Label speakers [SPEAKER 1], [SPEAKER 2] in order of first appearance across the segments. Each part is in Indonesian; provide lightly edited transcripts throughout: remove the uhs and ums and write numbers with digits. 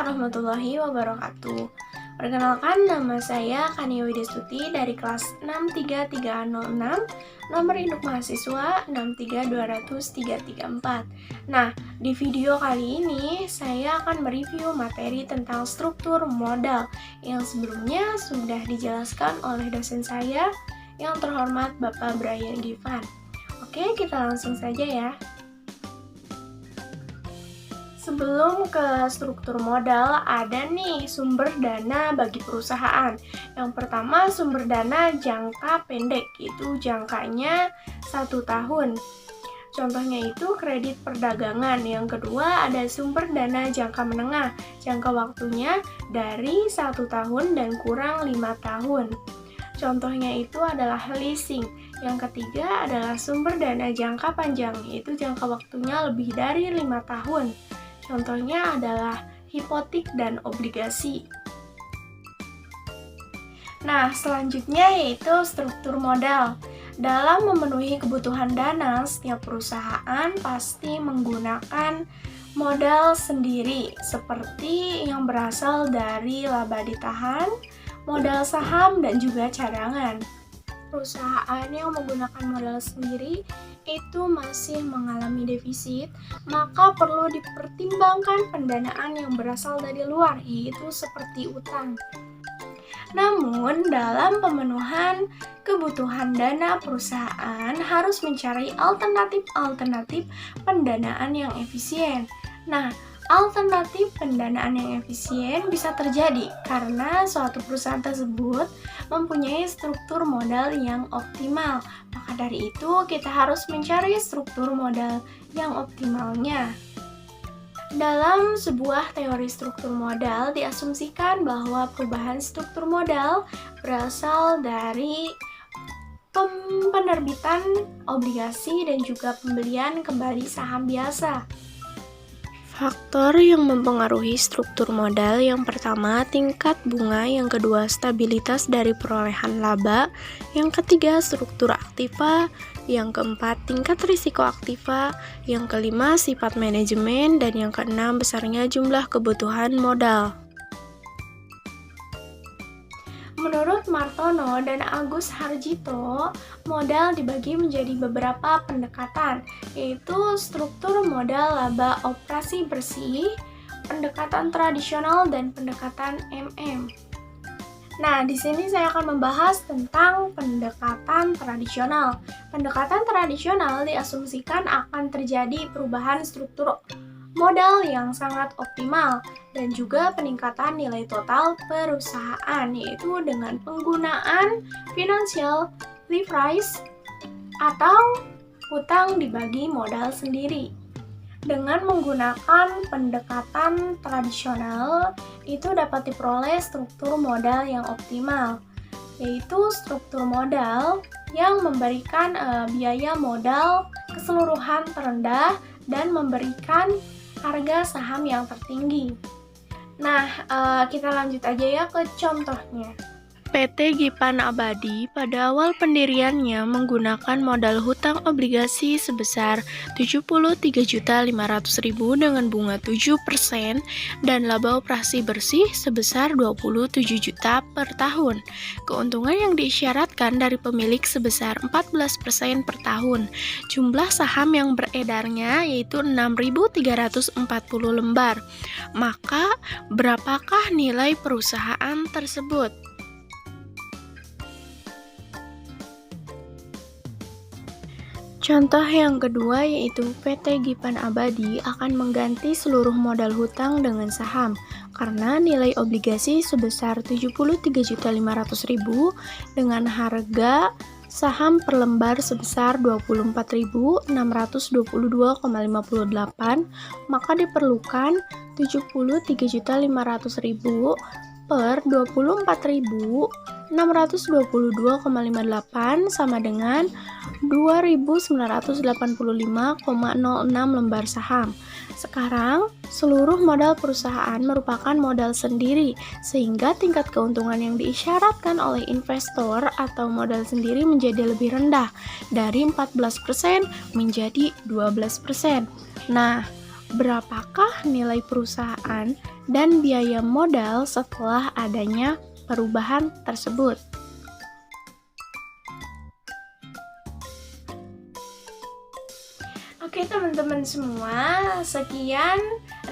[SPEAKER 1] warahmatullahi wabarakatuh. Perkenalkan, nama saya Kania Widestuti dari kelas 63306, nomor induk mahasiswa 63200-334. Nah, di video kali ini saya akan mereview materi tentang struktur modal yang sebelumnya sudah dijelaskan oleh dosen saya yang terhormat Bapak Brian Givan. Oke, kita langsung saja ya. Sebelum ke struktur modal, ada nih sumber dana bagi perusahaan. Yang pertama, sumber dana jangka pendek, itu jangkanya 1 tahun. Contohnya itu kredit perdagangan. Yang kedua, ada sumber dana jangka menengah, jangka waktunya dari 1 tahun dan kurang 5 tahun. Contohnya itu adalah leasing. Yang ketiga adalah sumber dana jangka panjang, yaitu jangka waktunya lebih dari 5 tahun. Contohnya adalah hipotek dan obligasi. Nah, selanjutnya yaitu struktur modal. Dalam memenuhi kebutuhan dana, setiap perusahaan pasti menggunakan modal sendiri, seperti yang berasal dari laba ditahan, modal saham, dan juga cadangan. Perusahaan yang menggunakan modal sendiri itu masih mengalami defisit, maka perlu dipertimbangkan pendanaan yang berasal dari luar, yaitu seperti utang. Namun, dalam pemenuhan kebutuhan dana perusahaan harus mencari alternatif pendanaan yang efisien. Nah, alternatif pendanaan yang efisien bisa terjadi karena suatu perusahaan tersebut mempunyai struktur modal yang optimal. Maka dari itu, kita harus mencari struktur modal yang optimalnya. Dalam sebuah teori struktur modal, diasumsikan bahwa perubahan struktur modal berasal dari penerbitan obligasi dan juga pembelian kembali saham biasa. Faktor yang mempengaruhi struktur modal yang pertama tingkat bunga, yang kedua stabilitas dari perolehan laba, yang ketiga struktur aktiva, yang keempat tingkat risiko aktiva, yang kelima sifat manajemen, dan yang keenam besarnya jumlah kebutuhan modal. Menurut Martono dan Agus Harjito, modal dibagi menjadi beberapa pendekatan, yaitu struktur modal laba operasi bersih, pendekatan tradisional, dan pendekatan MM. Nah, di sini saya akan membahas tentang pendekatan tradisional. Pendekatan tradisional diasumsikan akan terjadi perubahan struktur modal yang sangat optimal dan juga peningkatan nilai total perusahaan, yaitu dengan penggunaan financial leverage atau hutang dibagi modal sendiri. Dengan menggunakan pendekatan tradisional, itu dapat diperoleh struktur modal yang optimal, yaitu struktur modal yang memberikan biaya modal keseluruhan terendah dan memberikan harga saham yang tertinggi. Nah, kita lanjut aja ya ke contohnya. PT Gipan Abadi pada awal pendiriannya menggunakan modal hutang obligasi sebesar 73.500.000 dengan bunga 7% dan laba operasi bersih sebesar 27 juta per tahun. Keuntungan yang diisyaratkan dari pemilik sebesar 14% per tahun. Jumlah saham yang beredarnya yaitu 6.340 lembar. Maka, berapakah nilai perusahaan tersebut? Contoh yang kedua yaitu PT Gipan Abadi akan mengganti seluruh modal hutang dengan saham karena nilai obligasi sebesar 73.500.000 dengan harga saham per lembar sebesar 24.622,58, maka diperlukan 73.500.000 per 24.622,58 sama dengan 2.985,06 lembar saham. Sekarang, seluruh modal perusahaan merupakan modal sendiri, sehingga tingkat keuntungan yang diisyaratkan oleh investor atau modal sendiri menjadi lebih rendah, dari 14% menjadi 12%. Nah, berapakah nilai perusahaan dan biaya modal setelah adanya perubahan tersebut. Oke teman-teman semua, sekian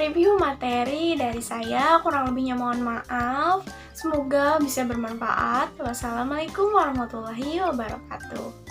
[SPEAKER 1] review materi dari saya, kurang lebihnya mohon maaf. Semoga bisa bermanfaat. Wassalamualaikum warahmatullahi wabarakatuh.